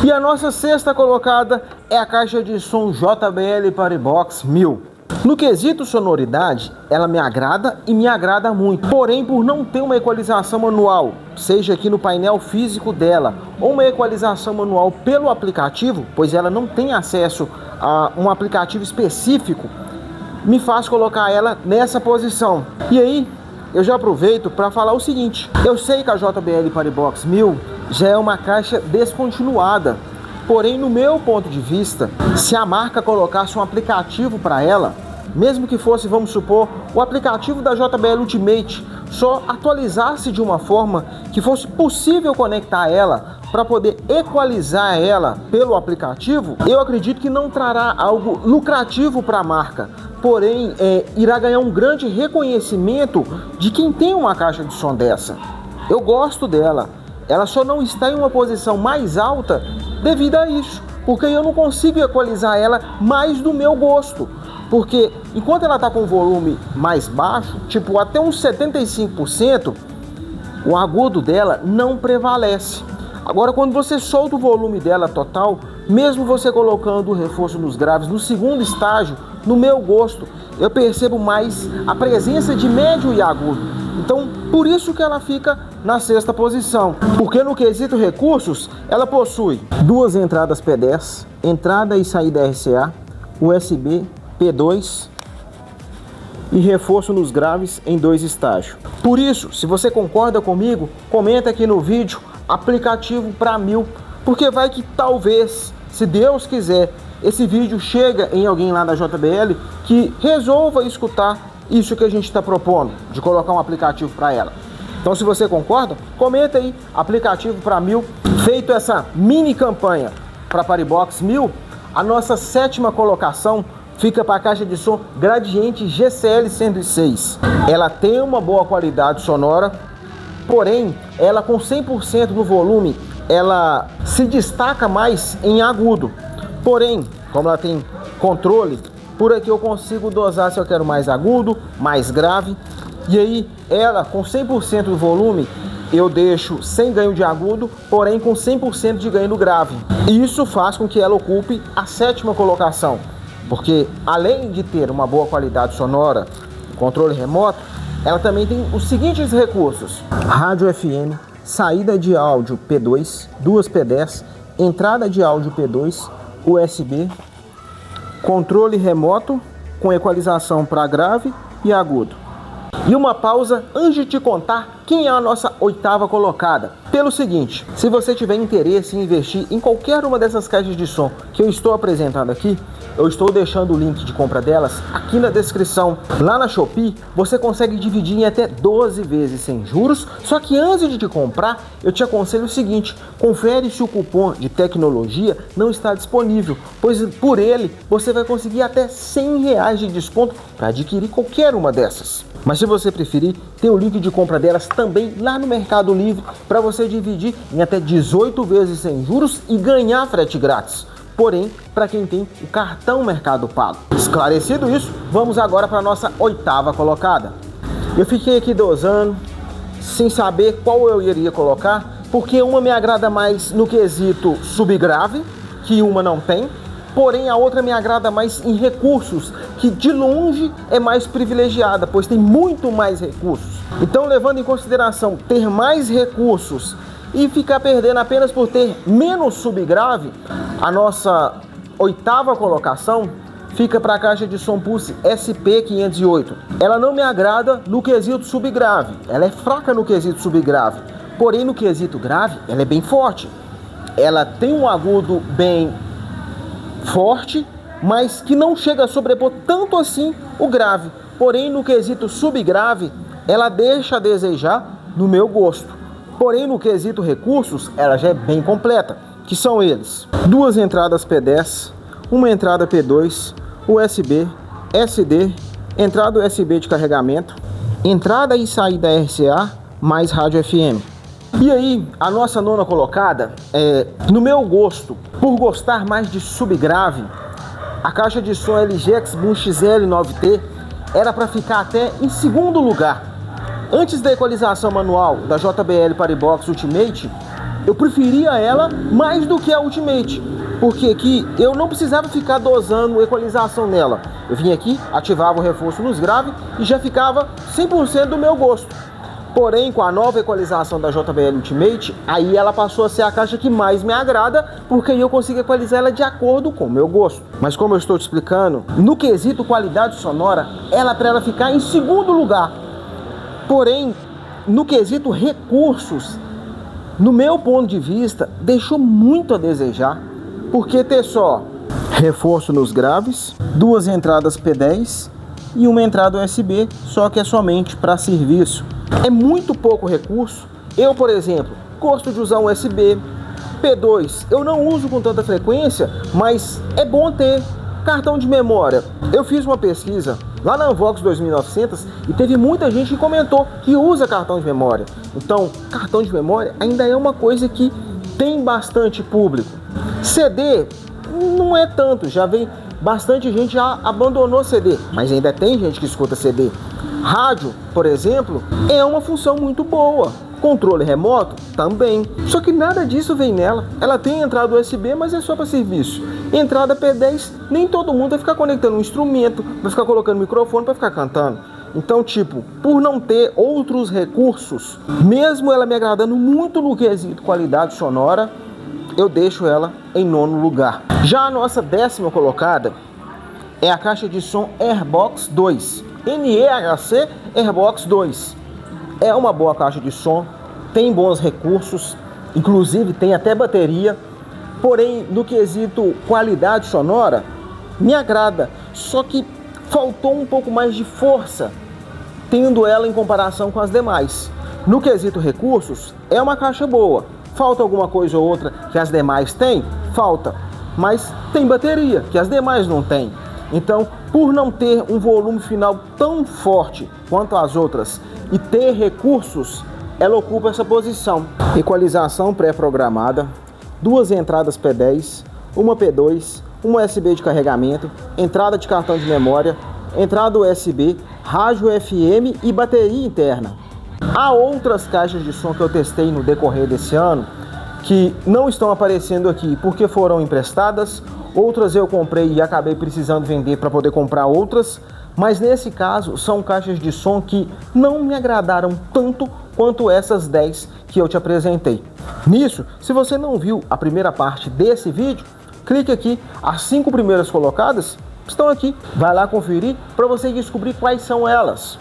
E a nossa sexta colocada é a caixa de som JBL Paribox 1000. No quesito sonoridade, ela me agrada e me agrada muito. Porém, por não ter uma equalização manual, seja aqui no painel físico dela, ou uma equalização manual pelo aplicativo, pois ela não tem acesso a um aplicativo específico, me faz colocar ela nessa posição. E aí, eu já aproveito para falar o seguinte: eu sei que a JBL Paribox 1000 já é uma caixa descontinuada. Porém, no meu ponto de vista, se a marca colocasse um aplicativo para ela, mesmo que fosse, vamos supor, o aplicativo da JBL Ultimate, só atualizasse de uma forma que fosse possível conectar ela para poder equalizar ela pelo aplicativo, eu acredito que não trará algo lucrativo para a marca. Porém, irá ganhar um grande reconhecimento de quem tem uma caixa de som dessa. Eu gosto dela. Ela só não está em uma posição mais alta devido a isso, porque eu não consigo equalizar ela mais do meu gosto. Porque enquanto ela está com o volume mais baixo, tipo até uns 75%, o agudo dela não prevalece. Agora, quando você solta o volume dela total, mesmo você colocando o reforço nos graves no segundo estágio, no meu gosto, eu percebo mais a presença de médio e agudo. Então, por isso que ela fica na sexta posição. Porque no quesito recursos, ela possui duas entradas P10, entrada e saída RCA, USB, P2 e reforço nos graves em 2 estágios. Por isso, se você concorda comigo, comenta aqui no vídeo aplicativo para 1000, porque vai que talvez, se Deus quiser, esse vídeo chega em alguém lá da JBL que resolva escutar isso que a gente está propondo, de colocar um aplicativo para ela. Então, se você concorda, comenta aí, aplicativo para 1000. Feito essa mini campanha para Paribox 1000, a nossa sétima colocação fica para a caixa de som Gradiente GCL 106. Ela tem uma boa qualidade sonora, porém, ela com 100% no volume, ela se destaca mais em agudo. Porém, como ela tem controle, por aqui eu consigo dosar se eu quero mais agudo, mais grave. E aí, ela com 100% do volume, eu deixo sem ganho de agudo, porém com 100% de ganho no grave. E isso faz com que ela ocupe a sétima colocação. Porque além de ter uma boa qualidade sonora, controle remoto, ela também tem os seguintes recursos: rádio FM, saída de áudio P2, duas P10, entrada de áudio P2, USB, controle remoto com equalização para grave e agudo. E uma pausa antes de te contar quem é a nossa oitava colocada. Pelo seguinte, se você tiver interesse em investir em qualquer uma dessas caixas de som que eu estou apresentando aqui, eu estou deixando o link de compra delas aqui na descrição. Lá na Shopee, você consegue dividir em até 12 vezes sem juros. Só que antes de te comprar, eu te aconselho o seguinte: confere se o cupom de tecnologia não está disponível, pois por ele você vai conseguir até R$100 de desconto para adquirir qualquer uma dessas. Mas se você preferir, tem o link de compra delas também lá no Mercado Livre para você dividir em até 18 vezes sem juros e ganhar frete grátis. Porém, para quem tem o cartão Mercado Pago. Esclarecido isso, vamos agora para a nossa oitava colocada. Eu fiquei aqui dosando, sem saber qual eu iria colocar, porque uma me agrada mais no quesito subgrave, que uma não tem, porém a outra me agrada mais em recursos, que de longe é mais privilegiada, pois tem muito mais recursos. Então, levando em consideração ter mais recursos e ficar perdendo apenas por ter menos subgrave, a nossa oitava colocação fica para a caixa de som Pulse SP508. Ela não me agrada no quesito subgrave, ela é fraca no quesito subgrave, porém no quesito grave ela é bem forte. Ela tem um agudo bem forte, mas que não chega a sobrepor tanto assim o grave. Porém no quesito subgrave ela deixa a desejar no meu gosto. Porém, no quesito recursos, ela já é bem completa, que são eles: duas entradas P10, uma entrada P2, USB, SD, entrada USB de carregamento, entrada e saída RCA, mais rádio FM. E aí, a nossa nona colocada, no meu gosto, por gostar mais de subgrave, a caixa de som LG X-Boom XL9T era para ficar até em segundo lugar. Antes da equalização manual da JBL Paribox Ultimate, eu preferia ela mais do que a Ultimate, porque aqui eu não precisava ficar dosando equalização nela. Eu vinha aqui, ativava o reforço nos graves e já ficava 100% do meu gosto. Porém, com a nova equalização da JBL Ultimate, aí ela passou a ser a caixa que mais me agrada, porque aí eu consigo equalizar ela de acordo com o meu gosto. Mas como eu estou te explicando, no quesito qualidade sonora, para ela ficar em segundo lugar. Porém, no quesito recursos, no meu ponto de vista, deixou muito a desejar, porque ter só reforço nos graves, 2 entradas P10 e uma entrada USB, só que é somente para serviço. É muito pouco recurso. Eu, por exemplo, gosto de usar um USB. P2 eu não uso com tanta frequência, mas é bom ter. Cartão de memória. Eu fiz uma pesquisa lá na Unvox 2900 e teve muita gente que comentou que usa cartão de memória. Então, cartão de memória ainda é uma coisa que tem bastante público. CD não é tanto, já vem bastante gente já abandonou CD, mas ainda tem gente que escuta CD. Rádio, por exemplo, é uma função muito boa. Controle remoto também. Só que nada disso vem nela. Ela tem entrada USB, mas é só para serviço. Entrada P10, nem todo mundo vai ficar conectando um instrumento, vai ficar colocando microfone para ficar cantando. Então, tipo, por não ter outros recursos, mesmo ela me agradando muito no quesito qualidade sonora, eu deixo ela em 9º lugar. Já a nossa 10ª colocada é a caixa de som Airbox 2. NEHC Airbox 2. É uma boa caixa de som, tem bons recursos, inclusive tem até bateria. Porém, no quesito qualidade sonora, me agrada. Só que faltou um pouco mais de força, tendo ela em comparação com as demais. No quesito recursos, é uma caixa boa. Falta alguma coisa ou outra que as demais têm? Falta. Mas tem bateria, que as demais não têm. Então, por não ter um volume final tão forte quanto as outras e ter recursos, ela ocupa essa posição. Equalização pré-programada, 2 entradas P10, uma P2, um USB de carregamento, entrada de cartão de memória, entrada USB, rádio FM e bateria interna. Há outras caixas de som que eu testei no decorrer desse ano que não estão aparecendo aqui porque foram emprestadas, outras eu comprei e acabei precisando vender para poder comprar outras, mas nesse caso são caixas de som que não me agradaram tanto quanto essas 10 que eu te apresentei. Nisso, se você não viu a primeira parte desse vídeo, clique aqui, as 5 primeiras colocadas estão aqui, vai lá conferir para você descobrir quais são elas.